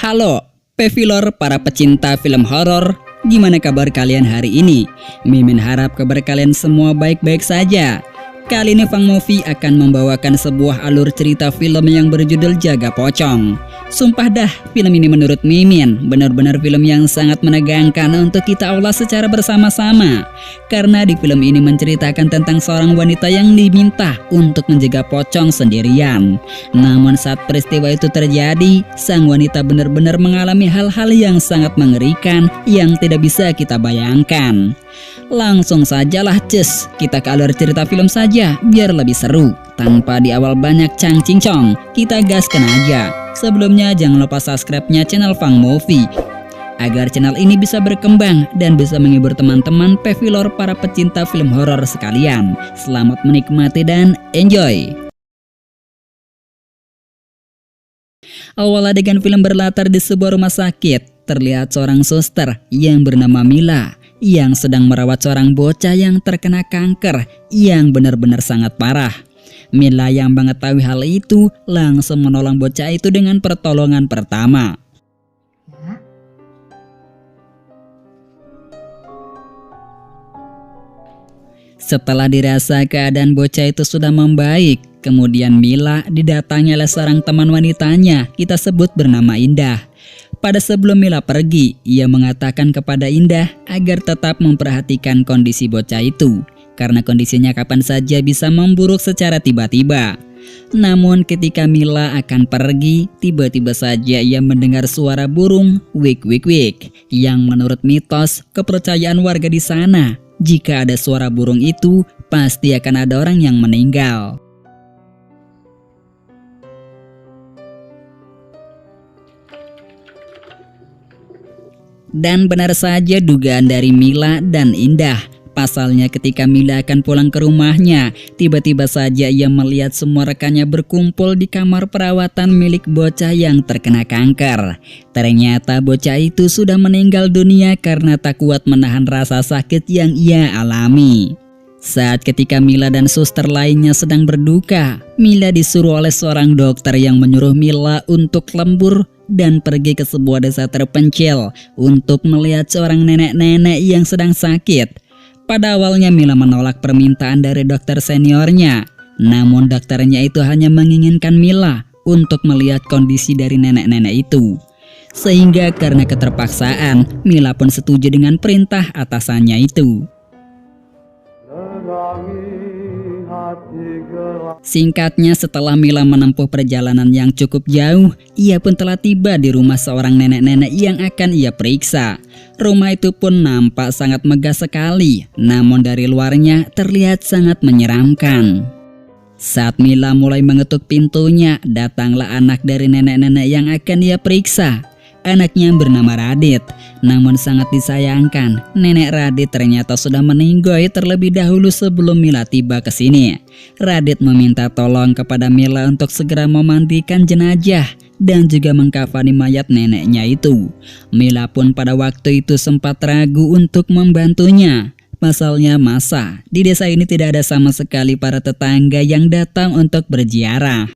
Halo, pevilor para pecinta film horor. Gimana kabar kalian hari ini? Mimin harap kabar kalian semua baik-baik saja. Kali ini Fang Movie akan membawakan sebuah alur cerita film yang berjudul Jaga Pocong. Sumpah dah, film ini menurut Mimin benar-benar film yang sangat menegangkan untuk kita ulas secara bersama-sama. Karena di film ini menceritakan tentang seorang wanita yang diminta untuk menjaga pocong sendirian. Namun saat peristiwa itu terjadi, sang wanita benar-benar mengalami hal-hal yang sangat mengerikan yang tidak bisa kita bayangkan. Langsung sajalah cus, kita ke alur cerita film saja biar lebih seru. Tanpa di awal banyak cang cincong, kita gaskan aja. Sebelumnya jangan lupa subscribe-nya channel Fang Movie agar channel ini bisa berkembang dan bisa menghibur teman-teman pevilor para pecinta film horor sekalian. Selamat menikmati dan enjoy. Awal adegan film berlatar di sebuah rumah sakit. Terlihat seorang suster yang bernama Mila yang sedang merawat seorang bocah yang terkena kanker yang benar-benar sangat parah. Mila yang mengetahui hal itu langsung menolong bocah itu dengan pertolongan pertama. Setelah dirasa keadaan bocah itu sudah membaik, kemudian Mila didatangi oleh seorang teman wanitanya, kita sebut bernama Indah. Pada sebelum Mila pergi, ia mengatakan kepada Indah agar tetap memperhatikan kondisi bocah itu, karena kondisinya kapan saja bisa memburuk secara tiba-tiba. Namun ketika Mila akan pergi, tiba-tiba saja ia mendengar suara burung wik wik wik, yang menurut mitos kepercayaan warga di sana, jika ada suara burung itu pasti akan ada orang yang meninggal. Dan benar saja dugaan dari Mila dan Indah. Pasalnya ketika Mila akan pulang ke rumahnya, tiba-tiba saja ia melihat semua rekannya berkumpul di kamar perawatan milik bocah yang terkena kanker. Ternyata bocah itu sudah meninggal dunia karena tak kuat menahan rasa sakit yang ia alami. Saat ketika Mila dan suster lainnya sedang berduka, Mila disuruh oleh seorang dokter yang menyuruh Mila untuk lembur dan pergi ke sebuah desa terpencil untuk melihat seorang nenek-nenek yang sedang sakit. Pada awalnya Mila menolak permintaan dari dokter seniornya, namun dokternya itu hanya menginginkan Mila untuk melihat kondisi dari nenek-nenek itu. Sehingga karena keterpaksaan, Mila pun setuju dengan perintah atasannya itu. Singkatnya, setelah Mila menempuh perjalanan yang cukup jauh, ia pun telah tiba di rumah seorang nenek-nenek yang akan ia periksa. Rumah itu pun nampak sangat megah sekali, namun dari luarnya terlihat sangat menyeramkan. Saat Mila mulai mengetuk pintunya, datanglah anak dari nenek-nenek yang akan ia periksa. Anaknya bernama Radit, namun sangat disayangkan, nenek Radit ternyata sudah meninggoy terlebih dahulu sebelum Mila tiba ke sini. Radit meminta tolong kepada Mila untuk segera memandikan jenazah dan juga mengkafani mayat neneknya itu. Mila pun pada waktu itu sempat ragu untuk membantunya. Pasalnya masa di desa ini tidak ada sama sekali para tetangga yang datang untuk berziarah.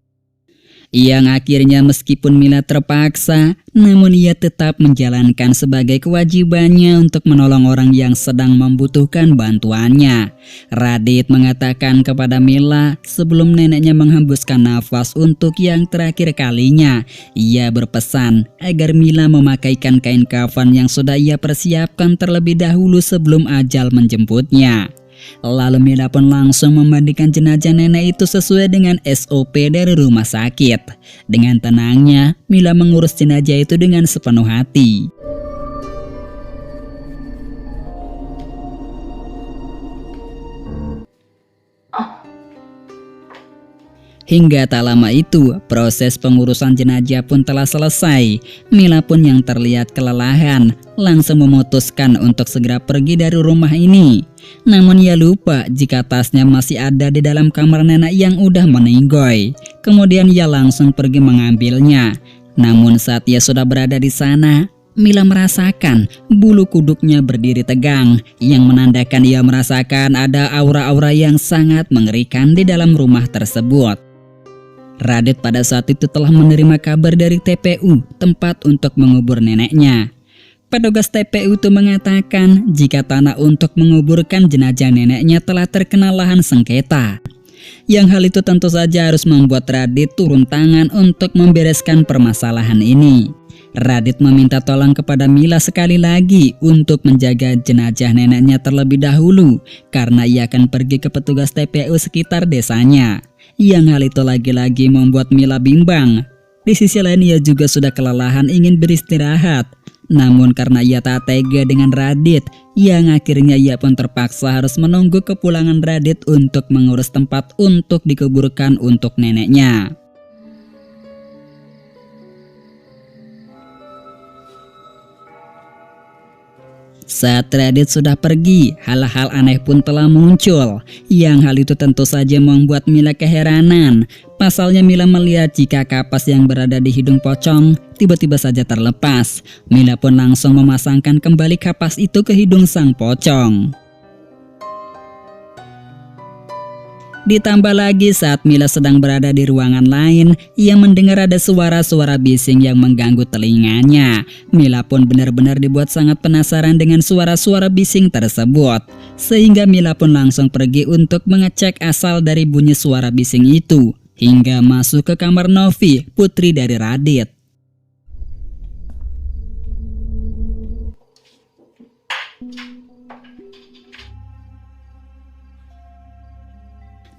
Yang akhirnya meskipun Mila terpaksa, namun ia tetap menjalankan sebagai kewajibannya untuk menolong orang yang sedang membutuhkan bantuannya. Radit mengatakan kepada Mila sebelum neneknya menghembuskan nafas untuk yang terakhir kalinya. Ia berpesan agar Mila memakaikan kain kafan yang sudah ia persiapkan terlebih dahulu sebelum ajal menjemputnya. Lalu Mila pun langsung memandikan jenazah nenek itu sesuai dengan SOP dari rumah sakit. Dengan tenangnya, Mila mengurus jenazah itu dengan sepenuh hati. Hingga tak lama itu, proses pengurusan jenazah pun telah selesai. Mila pun yang terlihat kelelahan, langsung memutuskan untuk segera pergi dari rumah ini. Namun ia lupa jika tasnya masih ada di dalam kamar nenek yang udah meninggoy. Kemudian ia langsung pergi mengambilnya. Namun saat ia sudah berada di sana, Mila merasakan bulu kuduknya berdiri tegang, yang menandakan ia merasakan ada aura-aura yang sangat mengerikan di dalam rumah tersebut. Radit pada saat itu telah menerima kabar dari TPU, tempat untuk mengubur neneknya. Petugas TPU itu mengatakan jika tanah untuk menguburkan jenazah neneknya telah terkena lahan sengketa. Yang hal itu tentu saja harus membuat Radit turun tangan untuk membereskan permasalahan ini. Radit meminta tolong kepada Mila sekali lagi untuk menjaga jenazah neneknya terlebih dahulu karena ia akan pergi ke petugas TPU sekitar desanya. Yang hal itu lagi-lagi membuat Mila bimbang. Di sisi lain ia juga sudah kelelahan ingin beristirahat. Namun karena ia tak tega dengan Radit, yang akhirnya ia pun terpaksa harus menunggu kepulangan Radit untuk mengurus tempat untuk dikuburkan untuk neneknya. Saat Radit sudah pergi, hal-hal aneh pun telah muncul. Yang hal itu tentu saja membuat Mila keheranan. Pasalnya Mila melihat jika kapas yang berada di hidung pocong tiba-tiba saja terlepas. Mila pun langsung memasangkan kembali kapas itu ke hidung sang pocong. Ditambah lagi saat Mila sedang berada di ruangan lain, ia mendengar ada suara-suara bising yang mengganggu telinganya. Mila pun benar-benar dibuat sangat penasaran dengan suara-suara bising tersebut. Sehingga Mila pun langsung pergi untuk mengecek asal dari bunyi suara bising itu. Hingga masuk ke kamar Novi, putri dari Radit.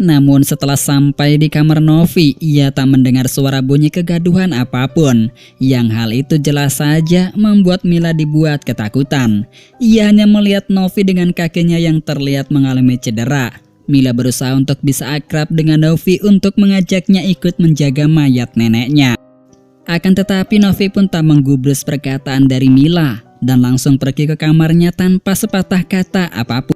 Namun setelah sampai di kamar Novi, ia tak mendengar suara bunyi kegaduhan apapun. Yang hal itu jelas saja membuat Mila dibuat ketakutan. Ia hanya melihat Novi dengan kakinya yang terlihat mengalami cedera. Mila berusaha untuk bisa akrab dengan Novi untuk mengajaknya ikut menjaga mayat neneknya. Akan tetapi Novi pun tak menggubris perkataan dari Mila dan langsung pergi ke kamarnya tanpa sepatah kata apapun.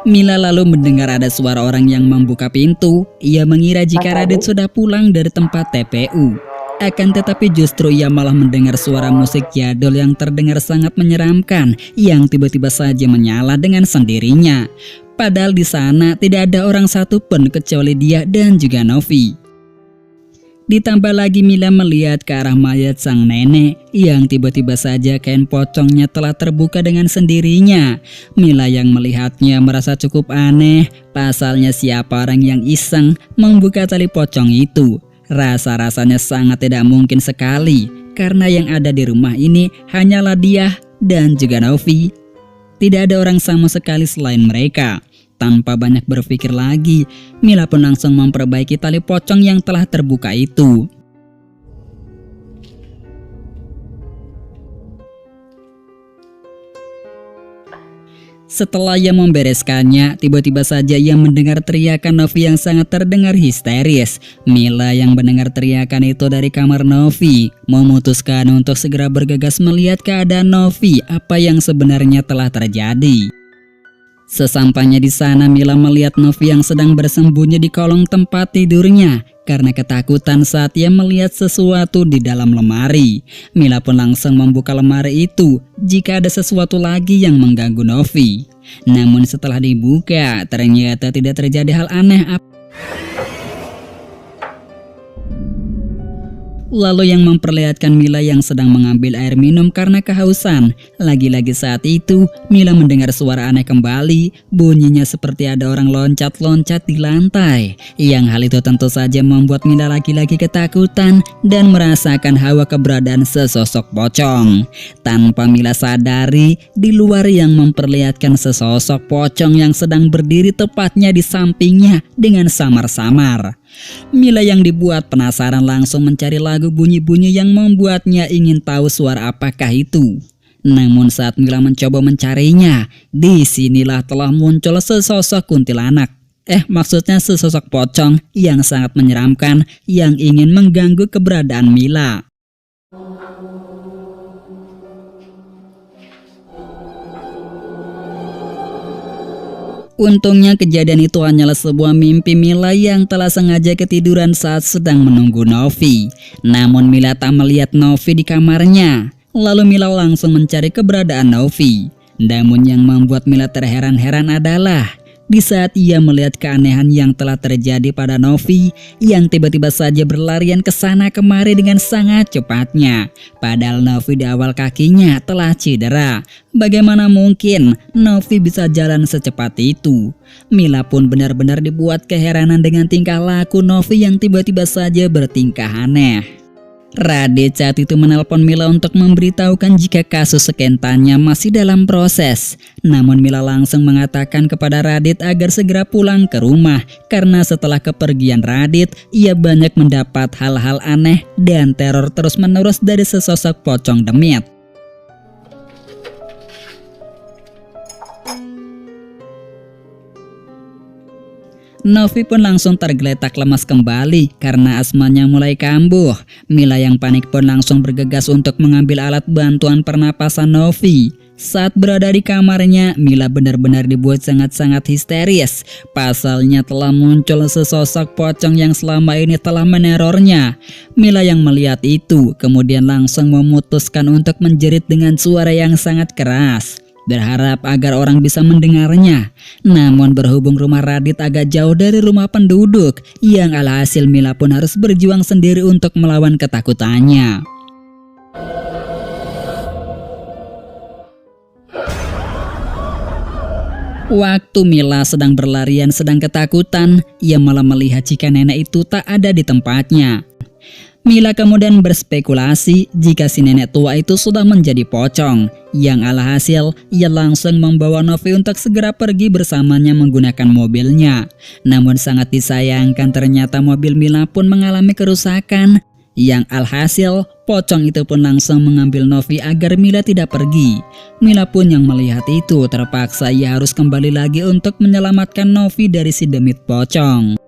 Mila lalu mendengar ada suara orang yang membuka pintu. Ia mengira jika Radit sudah pulang dari tempat TPU. Akan tetapi justru ia malah mendengar suara musik jadul yang terdengar sangat menyeramkan yang tiba-tiba saja menyala dengan sendirinya. Padahal di sana tidak ada orang satupun kecuali dia dan juga Novi. Ditambah lagi Mila melihat ke arah mayat sang nenek yang tiba-tiba saja kain pocongnya telah terbuka dengan sendirinya. Mila yang melihatnya merasa cukup aneh, pasalnya siapa orang yang iseng membuka tali pocong itu. Rasa-rasanya sangat tidak mungkin sekali karena yang ada di rumah ini hanyalah dia dan juga Novi. Tidak ada orang sama sekali selain mereka. Tanpa banyak berpikir lagi, Mila pun langsung memperbaiki tali pocong yang telah terbuka itu. Setelah ia membereskannya, tiba-tiba saja ia mendengar teriakan Novi yang sangat terdengar histeris. Mila yang mendengar teriakan itu dari kamar Novi memutuskan untuk segera bergegas melihat keadaan Novi, apa yang sebenarnya telah terjadi. Sesampainya di sana, Mila melihat Novi yang sedang bersembunyi di kolong tempat tidurnya karena ketakutan saat ia melihat sesuatu di dalam lemari. Mila pun langsung membuka lemari itu jika ada sesuatu lagi yang mengganggu Novi. Namun setelah dibuka, ternyata tidak terjadi hal aneh apa. Lalu yang memperlihatkan Mila yang sedang mengambil air minum karena kehausan. Lagi-lagi saat itu Mila mendengar suara aneh kembali. Bunyinya seperti ada orang loncat-loncat di lantai. Yang hal itu tentu saja membuat Mila lagi-lagi ketakutan dan merasakan hawa keberadaan sesosok pocong. Tanpa Mila sadari, di luar yang memperlihatkan sesosok pocong yang sedang berdiri tepatnya di sampingnya dengan samar-samar. Mila yang dibuat penasaran langsung mencari lagu bunyi-bunyi yang membuatnya ingin tahu suara apakah itu. Namun saat Mila mencoba mencarinya, disinilah telah muncul sesosok kuntilanak. Maksudnya sesosok pocong yang sangat menyeramkan yang ingin mengganggu keberadaan Mila. Untungnya kejadian itu hanyalah sebuah mimpi Mila yang telah sengaja ketiduran saat sedang menunggu Novi. Namun Mila tak melihat Novi di kamarnya. Lalu Mila langsung mencari keberadaan Novi. Namun yang membuat Mila terheran-heran adalah di saat ia melihat keanehan yang telah terjadi pada Novi yang tiba-tiba saja berlarian ke sana kemari dengan sangat cepatnya. Padahal Novi di awal kakinya telah cedera. Bagaimana mungkin Novi bisa jalan secepat itu? Mila pun benar-benar dibuat keheranan dengan tingkah laku Novi yang tiba-tiba saja bertingkah aneh. Radit saat itu menelpon Mila untuk memberitahukan jika kasus sekentannya masih dalam proses. Namun Mila langsung mengatakan kepada Radit agar segera pulang ke rumah karena setelah kepergian Radit, ia banyak mendapat hal-hal aneh dan teror terus-menerus dari sesosok pocong demit. Novi pun langsung tergeletak lemas kembali karena asmanya mulai kambuh. Mila yang panik pun langsung bergegas untuk mengambil alat bantuan pernapasan Novi. Saat berada di kamarnya, Mila benar-benar dibuat sangat-sangat histeris. Pasalnya telah muncul sesosok pocong yang selama ini telah menerornya. Mila yang melihat itu kemudian langsung memutuskan untuk menjerit dengan suara yang sangat keras, berharap agar orang bisa mendengarnya. Namun berhubung rumah Radit agak jauh dari rumah penduduk, yang alhasil Mila pun harus berjuang sendiri untuk melawan ketakutannya. Waktu Mila sedang berlarian sedang ketakutan, ia malah melihat jika nenek itu tak ada di tempatnya. Mila kemudian berspekulasi jika si nenek tua itu sudah menjadi pocong. Yang alhasil, ia langsung membawa Novi untuk segera pergi bersamanya menggunakan mobilnya. Namun sangat disayangkan ternyata mobil Mila pun mengalami kerusakan. Yang alhasil, pocong itu pun langsung mengambil Novi agar Mila tidak pergi. Mila pun yang melihat itu terpaksa ia harus kembali lagi untuk menyelamatkan Novi dari si demit pocong.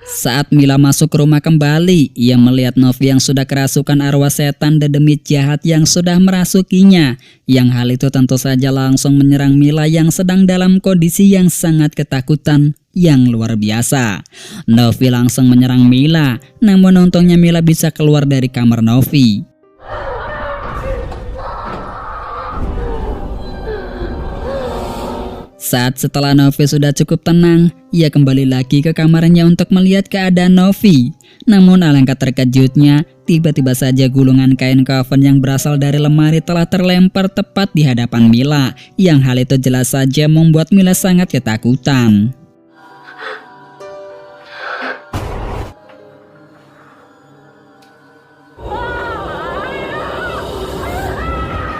Saat Mila masuk ke rumah kembali, ia melihat Novi yang sudah kerasukan arwah setan dan demit jahat yang sudah merasukinya. Yang hal itu tentu saja langsung menyerang Mila yang sedang dalam kondisi yang sangat ketakutan yang luar biasa. Novi langsung menyerang Mila, namun untungnya Mila bisa keluar dari kamar Novi. Saat setelah Novi sudah cukup tenang, ia kembali lagi ke kamarnya untuk melihat keadaan Novi. Namun alangkah terkejutnya, tiba-tiba saja gulungan kain kafan yang berasal dari lemari telah terlempar tepat di hadapan Mila. Yang hal itu jelas saja membuat Mila sangat ketakutan.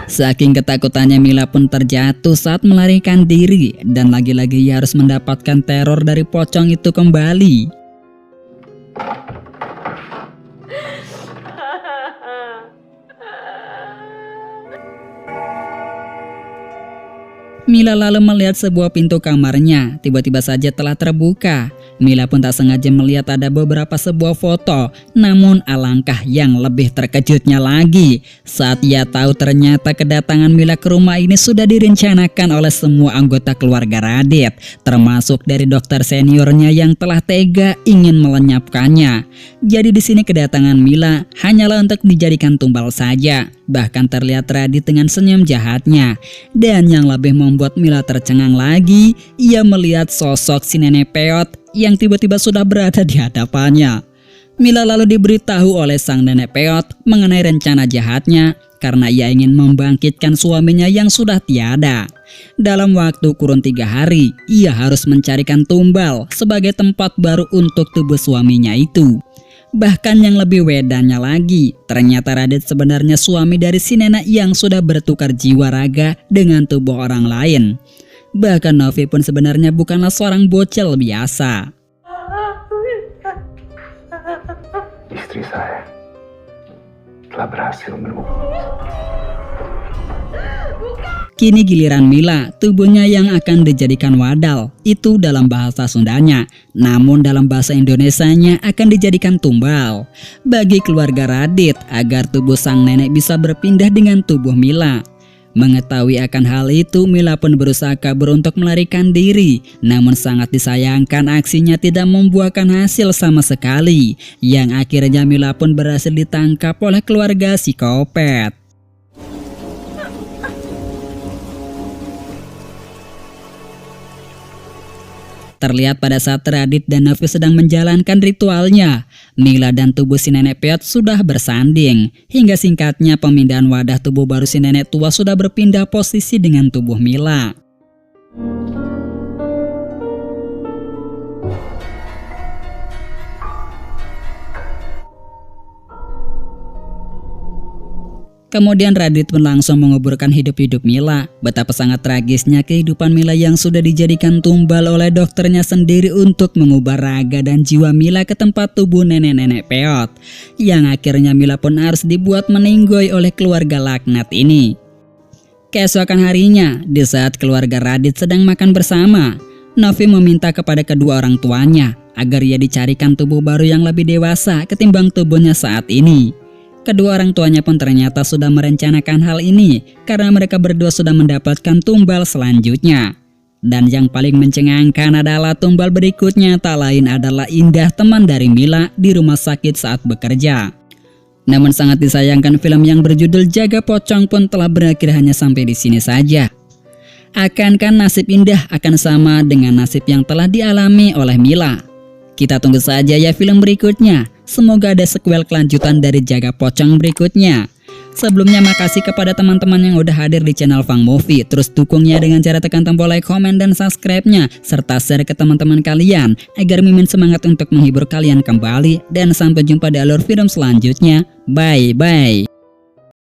Saking ketakutannya Mila pun terjatuh saat melarikan diri dan lagi-lagi ia harus mendapatkan teror dari pocong itu kembali. Mila lalu melihat sebuah pintu kamarnya, tiba-tiba saja telah terbuka. Mila pun tak sengaja melihat ada beberapa sebuah foto. Namun alangkah yang lebih terkejutnya lagi saat ia tahu ternyata kedatangan Mila ke rumah ini sudah direncanakan oleh semua anggota keluarga Radit, termasuk dari dokter seniornya yang telah tega ingin melenyapkannya. Jadi di sini kedatangan Mila hanyalah untuk dijadikan tumbal saja. Bahkan terlihat Radit dengan senyum jahatnya. Dan yang lebih membuat Mila tercengang lagi, ia melihat sosok si nenek peot yang tiba-tiba sudah berada di hadapannya. Mila lalu diberitahu oleh sang nenek peot mengenai rencana jahatnya karena ia ingin membangkitkan suaminya yang sudah tiada. Dalam waktu kurun 3 hari, ia harus mencarikan tumbal sebagai tempat baru untuk tubuh suaminya itu. Bahkan yang lebih wedannya lagi, ternyata Radit sebenarnya suami dari si nenek yang sudah bertukar jiwa raga dengan tubuh orang lain. Bahkan Novi pun sebenarnya bukanlah seorang bocil biasa. Istri saya telah berhasil menemukan. Kini giliran Mila, tubuhnya yang akan dijadikan wadal. Itu dalam bahasa Sundanya. Namun dalam bahasa Indonesianya akan dijadikan tumbal. Bagi keluarga Radit agar tubuh sang nenek bisa berpindah dengan tubuh Mila. Mengetahui akan hal itu, Mila pun berusaha kabur untuk melarikan diri. Namun sangat disayangkan aksinya tidak membuahkan hasil sama sekali. Yang akhirnya Mila pun berhasil ditangkap oleh keluarga psikopat. Terlihat pada saat Radit dan Novi sedang menjalankan ritualnya, Mila dan tubuh si nenek peot sudah bersanding. Hingga singkatnya pemindahan wadah tubuh baru si nenek tua sudah berpindah posisi dengan tubuh Mila. Kemudian Radit pun langsung menguburkan hidup-hidup Mila. Betapa sangat tragisnya kehidupan Mila yang sudah dijadikan tumbal oleh dokternya sendiri untuk mengubah raga dan jiwa Mila ke tempat tubuh nenek-nenek peot. Yang akhirnya Mila pun harus dibuat meninggoy oleh keluarga laknat ini. Keesokan harinya, di saat keluarga Radit sedang makan bersama, Novi meminta kepada kedua orang tuanya agar ia dicarikan tubuh baru yang lebih dewasa ketimbang tubuhnya saat ini. Kedua orang tuanya pun ternyata sudah merencanakan hal ini karena mereka berdua sudah mendapatkan tumbal selanjutnya. Dan yang paling mencengangkan adalah tumbal berikutnya tak lain adalah Indah, teman dari Mila di rumah sakit saat bekerja. Namun sangat disayangkan, film yang berjudul Jaga Pocong pun telah berakhir hanya sampai di sini saja. Akankah nasib Indah akan sama dengan nasib yang telah dialami oleh Mila? Kita tunggu saja ya film berikutnya. Semoga ada sequel kelanjutan dari Jaga Pocong berikutnya. Sebelumnya makasih kepada teman-teman yang udah hadir di channel Fang Movie. Terus dukungnya dengan cara tekan tombol like, komen, dan subscribe-nya. Serta share ke teman-teman kalian agar Mimin semangat untuk menghibur kalian kembali. Dan sampai jumpa di alur film selanjutnya. Bye-bye.